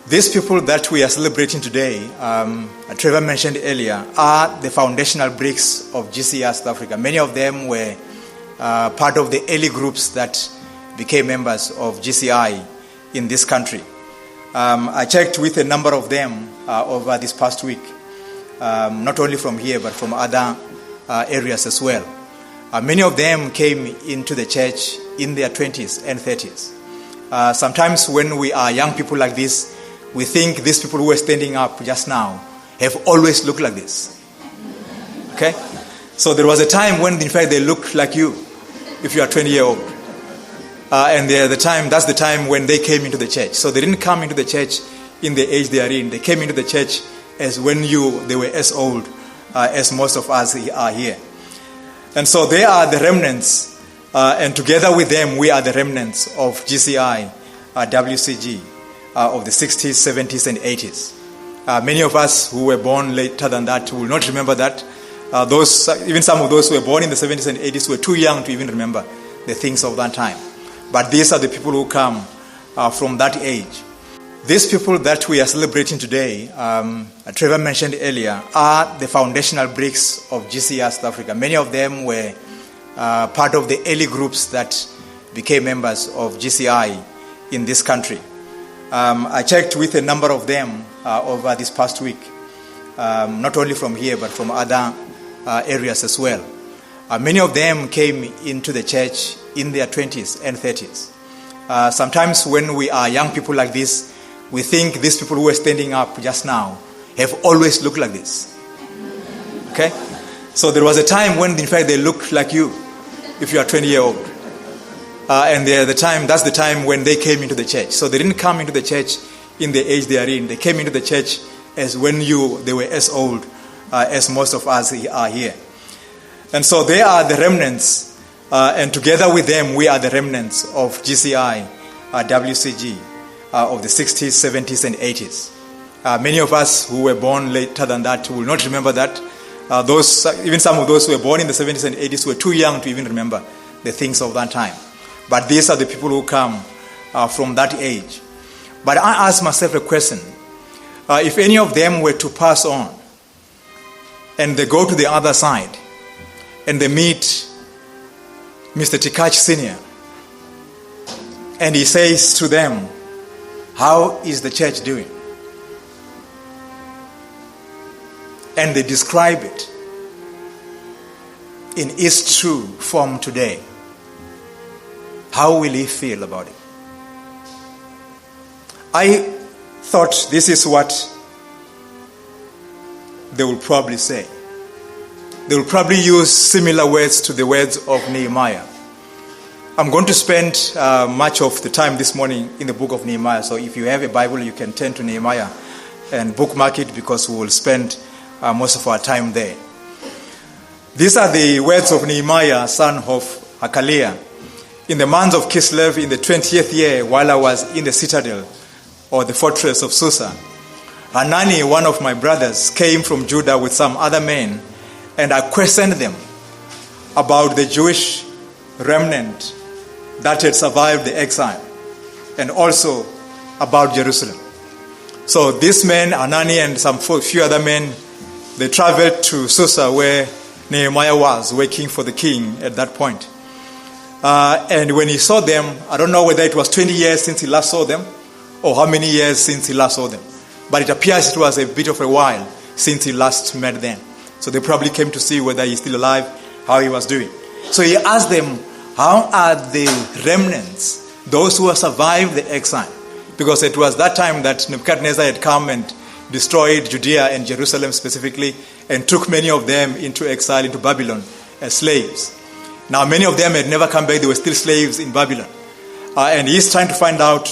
These people that we are celebrating today, Trevor mentioned earlier, are the foundational bricks of GCR South Africa. Many of them were part of the early groups that became members of GCI in this country. I checked with a number of them over this past week, not only from here but from other areas as well. Many of them came into the church in their 20s and 30s. Sometimes when we are young people like this, we think these people who are standing up just now have always looked like this. Okay? So there was a time when, in fact, they looked like you, if you are 20-year-old. And that's the time when they came into the church. So they didn't come into the church in the age they are in. They came into the church as when they were as old as most of us are here. And so they are the remnants, and together with them, we are the remnants of GCI, WCG, of the 60s, 70s, and 80s. Many of us who were born later than that will not remember that. Even some of those who were born in the 70s and 80s were too young to even remember the things of that time. But these are the people who come from that age. These people that we are celebrating today, Trevor mentioned earlier, are the foundational bricks of GCR South Africa. Many of them were part of the early groups that became members of GCI in this country. I checked with a number of them over this past week, not only from here but from other areas as well. Many of them came into the church in their 20s and 30s. Sometimes when we are young people like this, we think these people who are standing up just now have always looked like this. Okay? So there was a time when, in fact, they looked like you, if you are 20-year-old. And that's the time when they came into the church. So they didn't come into the church in the age they are in. They came into the church as when they were as old as most of us are here. And so they are the remnants, and together with them, we are the remnants of GCI, WCG, of the 60s, 70s, and 80s. Many of us who were born later than that will not remember that. Even some of those who were born in the 70s and 80s were too young to even remember the things of that time. But these are the people who come from that age. But I ask myself a question. If any of them were to pass on and they go to the other side and they meet Mr. Tikach Sr. and he says to them, "How is the church doing?" And they describe it in its true form today, how will he feel about it? I thought this is what they will probably say. They will probably use similar words to the words of Nehemiah. I'm going to spend much of the time this morning in the book of Nehemiah. So if you have a Bible, you can turn to Nehemiah and bookmark it, because we will spend most of our time there. These are the words of Nehemiah, son of Hakaliah. In the month of Kislev, in the 20th year, while I was in the citadel, or the fortress of Susa, Hanani, one of my brothers, came from Judah with some other men, and I questioned them about the Jewish remnant that had survived the exile, and also about Jerusalem. So these men, Hanani and some few other men, they traveled to Susa, where Nehemiah was working for the king at that point. And when he saw them, I don't know whether it was 20 years since he last saw them, or how many years since he last saw them. But it appears it was a bit of a while since he last met them. So they probably came to see whether he's still alive, how he was doing. So he asked them, how are the remnants, those who have survived the exile? Because it was that time that Nebuchadnezzar had come and destroyed Judea and Jerusalem specifically, and took many of them into exile, into Babylon, as slaves. Now, many of them had never come back. They were still slaves in Babylon. And he's trying to find out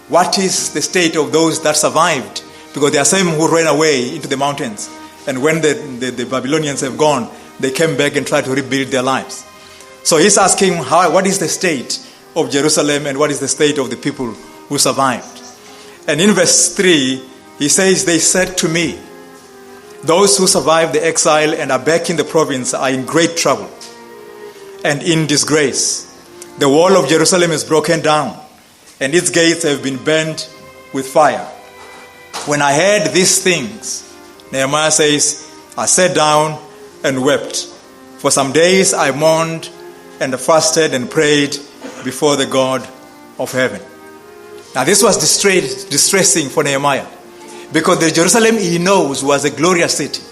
what is the state of those that survived, because there are some who ran away into the mountains. And when the Babylonians have gone, they came back and tried to rebuild their lives. So he's asking, what is the state of Jerusalem, and what is the state of the people who survived? And in verse 3, he says, "They said to me, those who survived the exile and are back in the province are in great trouble and in disgrace. The wall of Jerusalem is broken down, and its gates have been burned with fire. When I heard these things, Nehemiah says, I sat down and wept. For some days I mourned and fasted and prayed before the God of heaven. Now this was distressing for Nehemiah, because the Jerusalem he knows was a glorious city.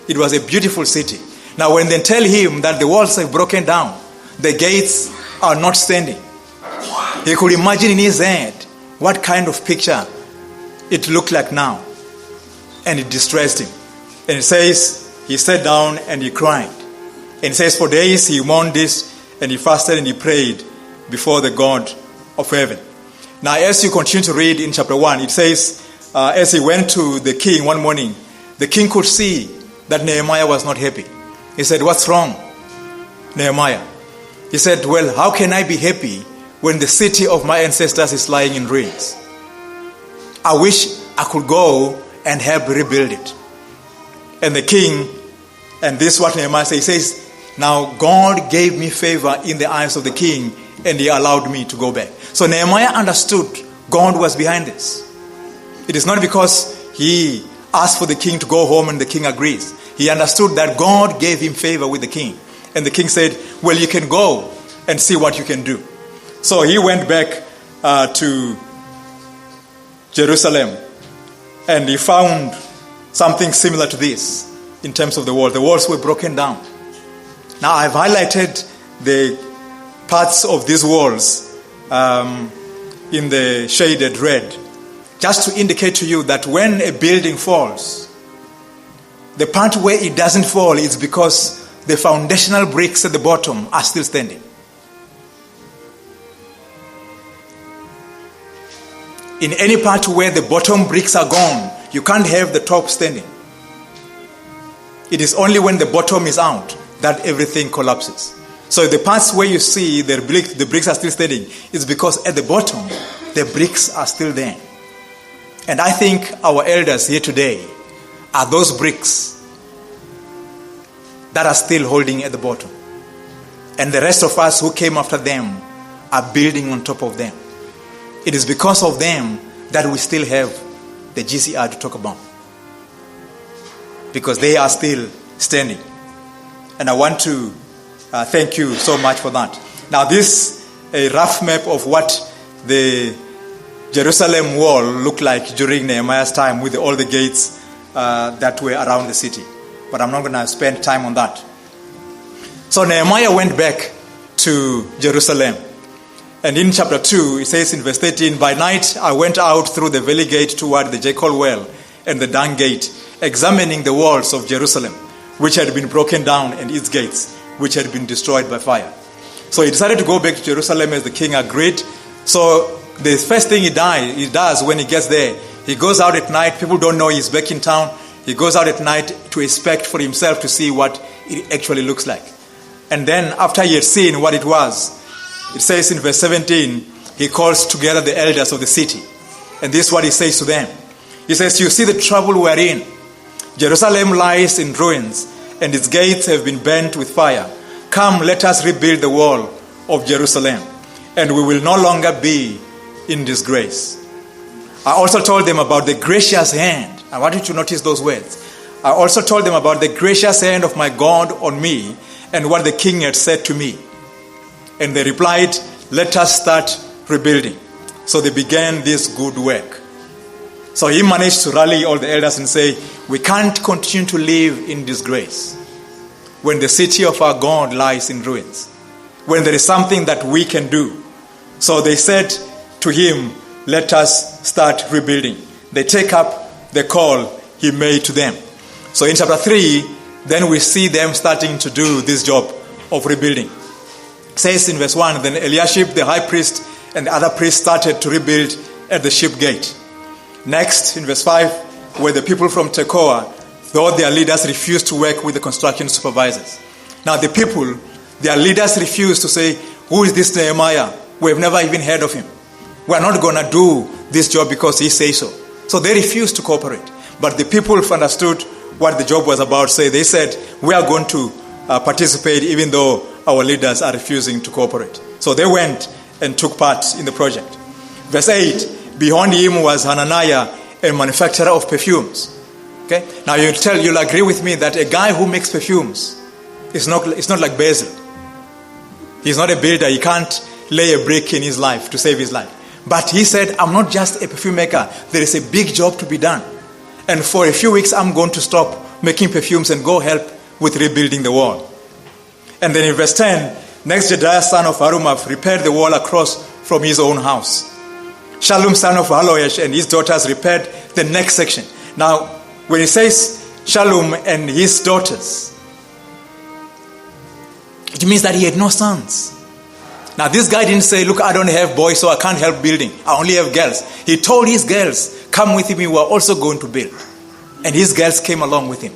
It was a beautiful city. Now when they tell him that the walls have broken down, the gates are not standing, he could imagine in his head what kind of picture it looked like now. And it distressed him. And it says, he sat down and he cried. And it says, for days he mourned this, and he fasted and he prayed before the God of heaven. Now as you continue to read in chapter 1, it says, as he went to the king one morning, the king could see that Nehemiah was not happy. He said, what's wrong, Nehemiah? He said, well, how can I be happy when the city of my ancestors is lying in ruins? I wish I could go and help rebuild it. And the king, and this is what Nehemiah says, he says, now God gave me favor in the eyes of the king, and he allowed me to go back. So Nehemiah understood God was behind this. It is not because he asked for the king to go home and the king agrees. He understood that God gave him favor with the king. And the king said, well, you can go and see what you can do. So he went back to Jerusalem, and he found something similar to this in terms of the walls. The walls were broken down. Now I've highlighted the parts of these walls in the shaded red, just to indicate to you that when a building falls, the part where it doesn't fall is because the foundational bricks at the bottom are still standing. In any part where the bottom bricks are gone, you can't have the top standing. It is only when the bottom is out that everything collapses. So the parts where you see the bricks are still standing is because at the bottom, the bricks are still there. And I think our elders here today are those bricks that are still holding at the bottom. And the rest of us who came after them are building on top of them. It is because of them that we still have the GCR to talk about, because they are still standing. And I want to thank you so much for that. Now this is a rough map of what the Jerusalem wall looked like during Nehemiah's time, with all the gates that were around the city. But I'm not going to spend time on that. So Nehemiah went back to Jerusalem. And in chapter 2, it says in verse 13, by night I went out through the valley gate toward the Jackal well and the dung gate, examining the walls of Jerusalem, which had been broken down, and its gates, which had been destroyed by fire. So he decided to go back to Jerusalem as the king agreed. So the first thing he does when he gets there, he goes out at night. People don't know he's back in town. He goes out at night to inspect for himself to see what it actually looks like. And then after he had seen what it was, it says in verse 17, he calls together the elders of the city. And this is what he says to them. He says, you see the trouble we're in. Jerusalem lies in ruins, and its gates have been burnt with fire. Come, let us rebuild the wall of Jerusalem, and we will no longer be in disgrace. I also told them about the gracious hand. I want you to notice those words. I also told them about the gracious hand of my God on me, and what the king had said to me. And they replied, let us start rebuilding. So they began this good work. So he managed to rally all the elders and say, we can't continue to live in disgrace when the city of our God lies in ruins, when there is something that we can do. So they said to him, let us start rebuilding. They take up the call he made to them. So in chapter 3, then we see them starting to do this job of rebuilding. It says in verse 1, then Eliashib the high priest and the other priests started to rebuild at the sheep gate. Next, in verse 5, were the people from Tekoa, though their leaders refused to work with the construction supervisors. Now the people, their leaders refused to say, who is this Nehemiah? We have never even heard of him. We are not going to do this job because he says so. So they refused to cooperate. But the people understood what the job was about. So they said, we are going to participate even though our leaders are refusing to cooperate. So they went and took part in the project. Verse 8, behind him was Hananiah a manufacturer of perfumes. Okay? Now you'll agree with me that a guy who makes perfumes is not like Basil. He's not a builder. He can't lay a brick in his life to save his life. But he said, I'm not just a perfume maker. There is a big job to be done. And for a few weeks, I'm going to stop making perfumes and go help with rebuilding the wall. And then in verse 10, next Jedaiah son of Harumaph repaired the wall across from his own house. Shallum son of Halohesh and his daughters repaired the next section. Now, when he says Shallum and his daughters, it means that he had no sons. Now, this guy didn't say, look, I don't have boys, so I can't help building. I only have girls. He told his girls, come with me, we are also going to build. And his girls came along with him.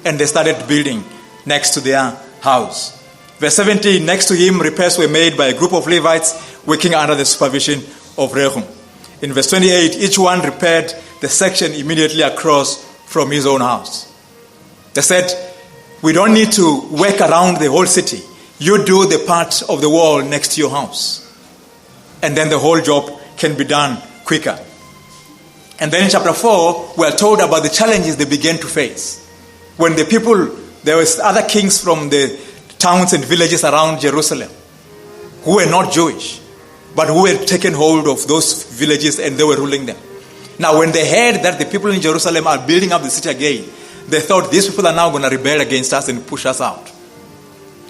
And they started building next to their house. Verse 17, next to him, repairs were made by a group of Levites working under the supervision of Rehum. In verse 28, each one repaired the section immediately across from his own house. They said, we don't need to work around the whole city. You do the part of the wall next to your house. And then the whole job can be done quicker. And then in chapter 4, we are told about the challenges they began to face. When the people, there was other kings from the towns and villages around Jerusalem who were not Jewish, but who had taken hold of those villages and they were ruling them. Now, when they heard that the people in Jerusalem are building up the city again, they thought these people are now going to rebel against us and push us out.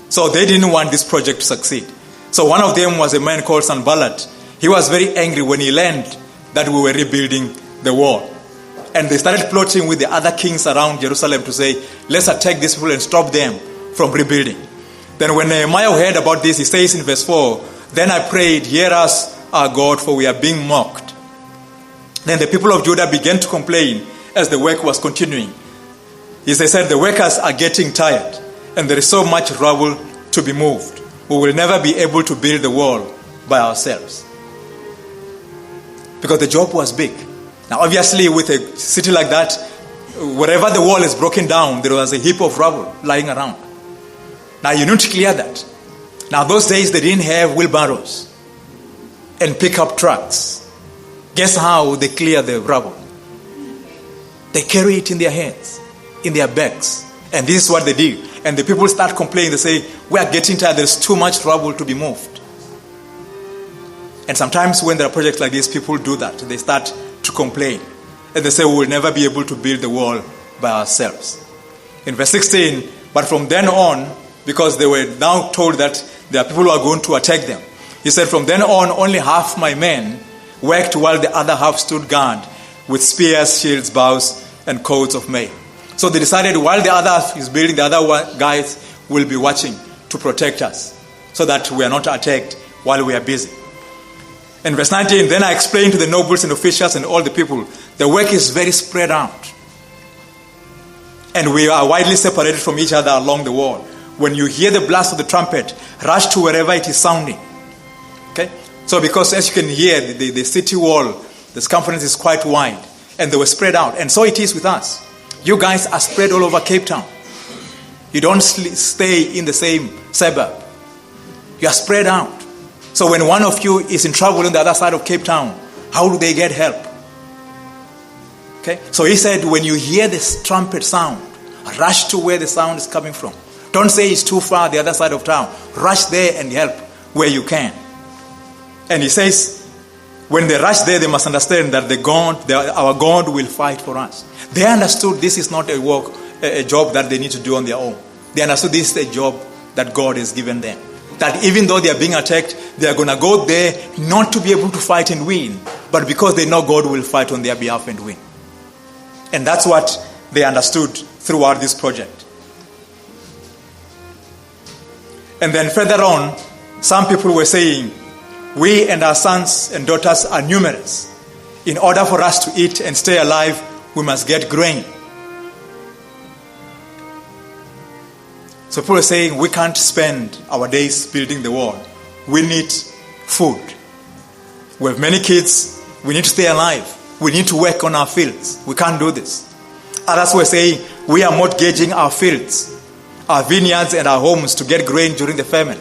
So they didn't want this project to succeed. So one of them was a man called Sanballat. He was very angry when he learned that we were rebuilding the wall. And they started plotting with the other kings around Jerusalem to say, let's attack these people and stop them from rebuilding. Then when Nehemiah heard about this, he says in verse 4, then I prayed, hear us, our God, for we are being mocked. Then the people of Judah began to complain as the work was continuing. As they said, the workers are getting tired and there is so much rubble to be moved. We will never be able to build the wall by ourselves. Because the job was big. Now obviously with a city like that, wherever the wall is broken down, there was a heap of rubble lying around. Now you need to clear that. Now those days they didn't have wheelbarrows and pickup trucks. Guess how they clear the rubble? They carry it in their hands, in their bags. And this is what they do. And the people start complaining. They say, we are getting tired. There's too much rubble to be moved. And sometimes when there are projects like this, people do that. They start to complain. And they say, we will never be able to build the wall by ourselves. In verse 16, but from then on, because they were now told that there are people who are going to attack them, he said, from then on, only half my men worked while the other half stood guard with spears, shields, bows, and coats of mail. So they decided while the other half is building, the other guys will be watching to protect us so that we are not attacked while we are busy. In verse 19, then I explained to the nobles and officials and all the people, the work is very spread out. And we are widely separated from each other along the wall. When you hear the blast of the trumpet, rush to wherever it is sounding. Okay? So because as you can hear, the city wall, the circumference is quite wide. And they were spread out. And so it is with us. You guys are spread all over Cape Town. You don't stay in the same suburb. You are spread out. So when one of you is in trouble on the other side of Cape Town, how do they get help? Okay? So he said, when you hear this trumpet sound, rush to where the sound is coming from. Don't say it's too far, the other side of town. Rush there and help where you can. And he says, when they rush there, they must understand that our God will fight for us. They understood this is not a job that they need to do on their own. They understood this is a job that God has given them. That even though they are being attacked, they are going to go there not to be able to fight and win, but because they know God will fight on their behalf and win. And that's what they understood throughout this project. And then further on, some people were saying, we and our sons and daughters are numerous. In order for us to eat and stay alive, we must get grain. So people are saying, we can't spend our days building the wall. We need food. We have many kids. We need to stay alive. We need to work on our fields. We can't do this. Others were saying, we are mortgaging our fields, our vineyards and our homes to get grain during the famine.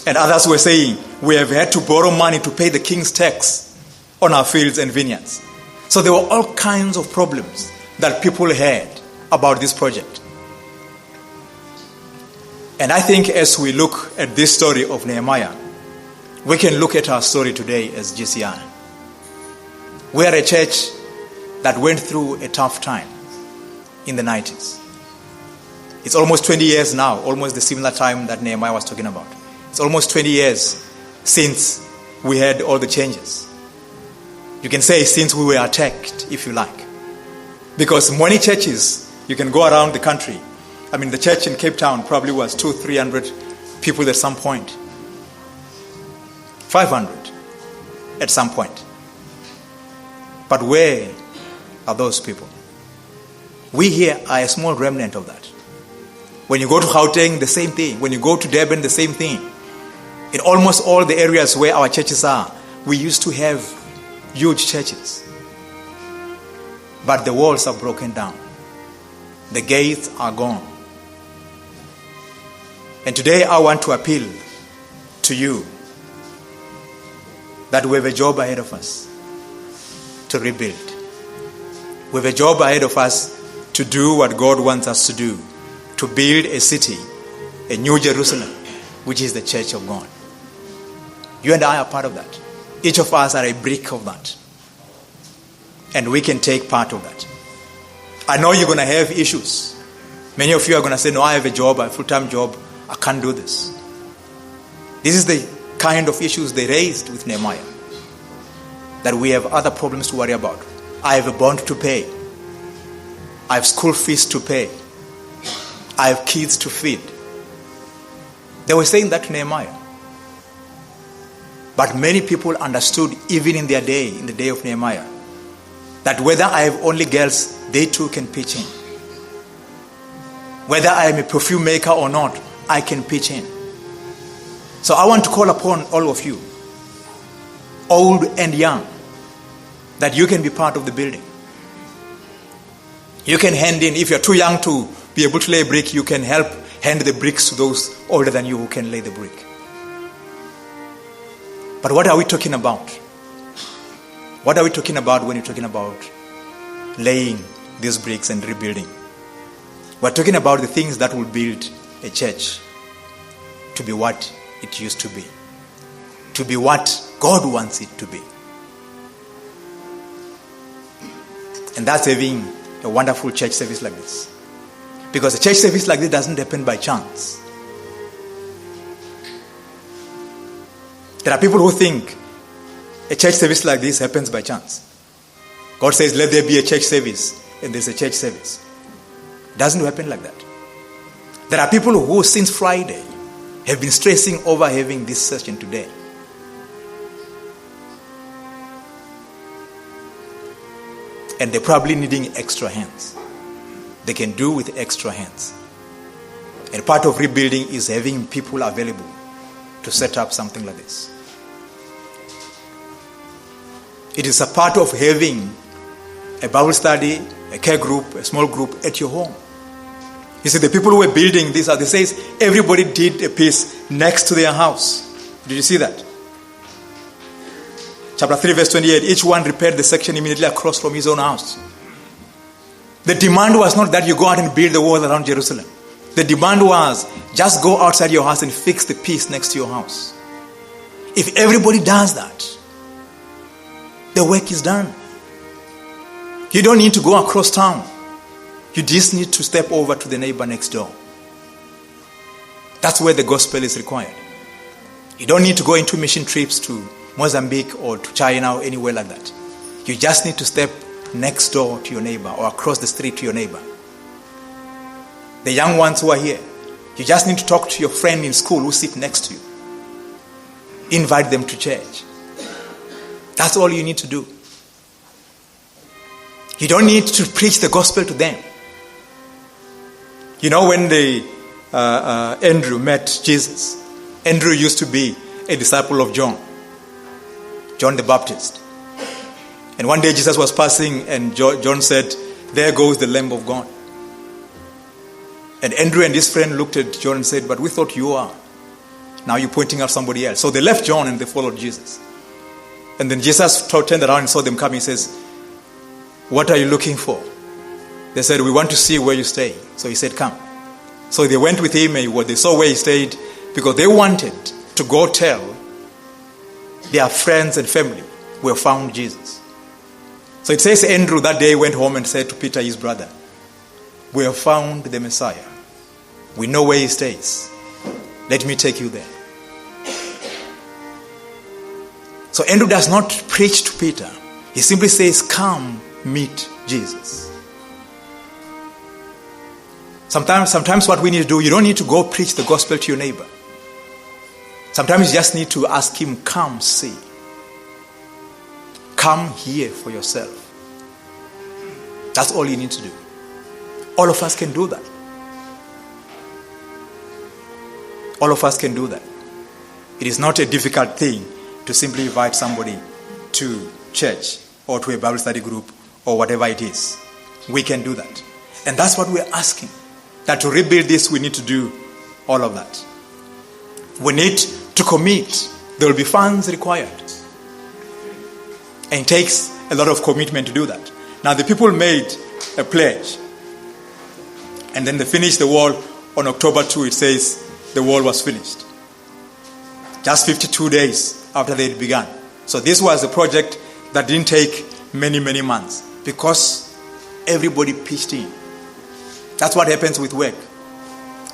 And others were saying, we have had to borrow money to pay the king's tax on our fields and vineyards. So there were all kinds of problems that people had about this project. And I think as we look at this story of Nehemiah, we can look at our story today as GCI. We are a church that went through a tough time in the 90s. It's almost 20 years now, almost the similar time that Nehemiah was talking about. It's almost 20 years since we had all the changes. You can say since we were attacked, if you like. Because many churches, you can go around the country. I mean, the church in Cape Town probably was 200-300 people at some point. 500 at some point. But where are those people? We here are a small remnant of that. When you go to Gauteng, the same thing. When you go to Durban, the same thing. In almost all the areas where our churches are, we used to have huge churches. But the walls are broken down. The gates are gone. And today I want to appeal to you that we have a job ahead of us to rebuild. We have a job ahead of us to do what God wants us to do, to build a city, a new Jerusalem, which is the church of God. You and I are part of that. Each of us are a brick of that. And we can take part of that. I know you're going to have issues. Many of you are going to say, no, I have a job, a full-time job. I can't do this. This is the kind of issues they raised with Nehemiah. That we have other problems to worry about. I have a bond to pay. I have school fees to pay. I have kids to feed. They were saying that to Nehemiah. But many people understood, even in their day, in the day of Nehemiah, that whether I have only girls, they too can pitch in. Whether I am a perfume maker or not, I can pitch in. So I want to call upon all of you, old and young, that you can be part of the building. You can hand in. If you're too young to be able to lay a brick, you can help hand the bricks to those older than you who can lay the brick. But what are we talking about? What are we talking about when you're talking about laying these bricks and rebuilding? We're talking about the things that will build a church to be what it used to be what God wants it to be. And that's having a wonderful church service like this. Because a church service like this doesn't happen by chance. There are people who think a church service like this happens by chance. God says, let there be a church service, and there's a church service. It doesn't happen like that. There are people who, since Friday, have been stressing over having this session today. And they're probably needing extra hands. They can do with extra hands. And part of rebuilding is having people available to set up something like this. It is a part of having a Bible study, a care group, a small group at your home. You see, the people who were building this, they says everybody did a piece next to their house. Did you see that? Chapter 3, verse 28, each one repaired the section immediately across from his own house. The demand was not that you go out and build the wall around Jerusalem. The demand was just go outside your house and fix the piece next to your house. If everybody does that, the work is done. You don't need to go across town. You just need to step over to the neighbor next door. That's where the gospel is required. You don't need to go into mission trips to Mozambique or to China or anywhere like that. You just need to step next door to your neighbor or across the street to your neighbor. The young ones who are here, you just need to talk to your friend in school who sit next to you. Invite them to church. That's all you need to do. You don't need to preach the gospel to them. You know, when Andrew met Jesus, Andrew used to be a disciple of John the Baptist. And one day Jesus was passing and John said, there goes the Lamb of God. And Andrew and his friend looked at John and said, but we thought you are Now you're pointing out somebody else. So they left John and they followed Jesus. And then Jesus turned around and saw them coming. He says, what are you looking for? They said, we want to see where you stay. So he said, come. So they went with him and they saw where he stayed because they wanted to go tell their friends and family we have found Jesus. So it says Andrew that day went home and said to Peter, his brother, we have found the Messiah. We know where he stays. Let me take you there. So Andrew does not preach to Peter. He simply says, come meet Jesus. Sometimes what we need to do, you don't need to go preach the gospel to your neighbor. Sometimes you just need to ask him, come see. Come hear for yourself. That's all you need to do. All of us can do that. All of us can do that. It is not a difficult thing to simply invite somebody to church or to a Bible study group or whatever it is. We can do that. And that's what we're asking. That to rebuild this, we need to do all of that. We need to commit. There will be funds required. And it takes a lot of commitment to do that. Now the people made a pledge. And then they finished the wall on October 2. It says the wall was finished. Just 52 days after they had begun. So this was a project that didn't take many, many months. Because everybody pitched in. That's what happens with work.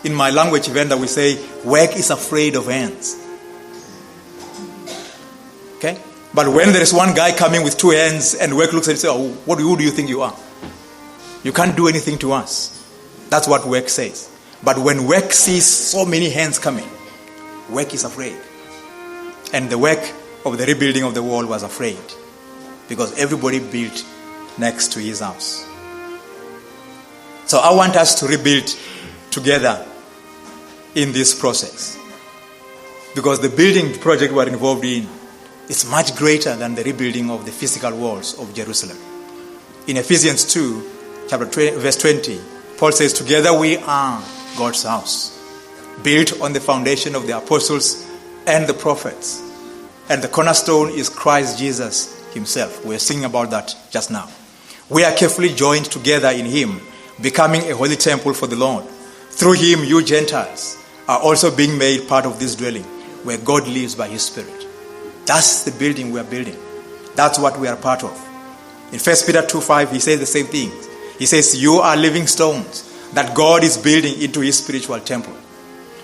In my language, Venda, we say, work is afraid of hands. Okay? But when there is one guy coming with two hands and work looks at it and says, oh, who do you think you are? You can't do anything to us. That's what work says. But when work sees so many hands coming, work is afraid. And the work of the rebuilding of the wall was afraid. Because everybody built next to his house. So I want us to rebuild together in this process. Because the building project we're involved in is much greater than the rebuilding of the physical walls of Jerusalem. In Ephesians 2, chapter 20, verse 20, Paul says, together we are God's house, built on the foundation of the apostles and the prophets. And the cornerstone is Christ Jesus himself. We're singing about that just now. We are carefully joined together in him, becoming a holy temple for the Lord. Through him, you Gentiles are also being made part of this dwelling where God lives by his Spirit. That's the building we are building. That's what we are part of. In 1 Peter 2:5, he says the same thing. He says, you are living stones that God is building into his spiritual temple.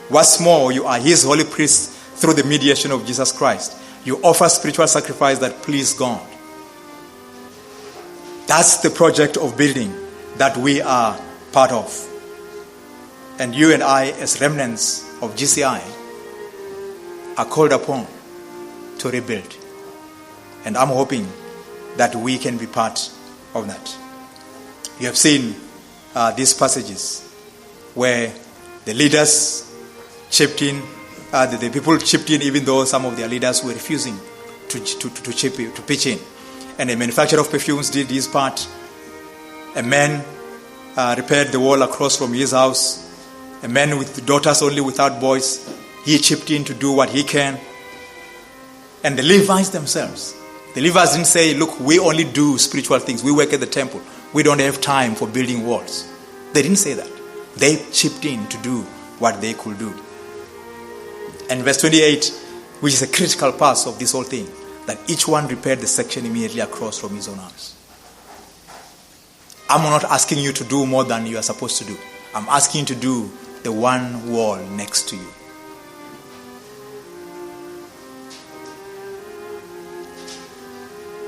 What's more, you are his holy priests through the mediation of Jesus Christ. You offer spiritual sacrifice that please God. That's the project of building that we are part of. And you and I, as remnants of GCI, are called upon to rebuild. And I'm hoping that we can be part of that. You have seen these passages where the leaders chipped in, the people chipped in even though some of their leaders were refusing to pitch in. And a manufacturer of perfumes did his part. A man repaired the wall across from his house. A man with daughters only without boys, he chipped in to do what he can. And the Levites themselves, the Levites didn't say, look, we only do spiritual things. We work at the temple. We don't have time for building walls. They didn't say that. They chipped in to do what they could do. And verse 28, which is a critical part of this whole thing, that each one repaired the section immediately across from his own house. I'm not asking you to do more than you are supposed to do. I'm asking you to do the one wall next to you.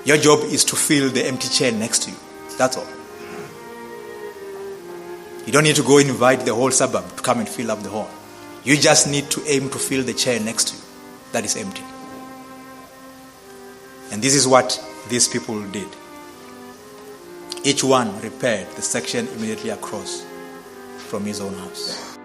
Your job is to fill the empty chair next to you. That's all. You don't need to go and invite the whole suburb to come and fill up the hall. You just need to aim to fill the chair next to you that is empty. And this is what these people did. Each one repaired the section immediately across from his own house.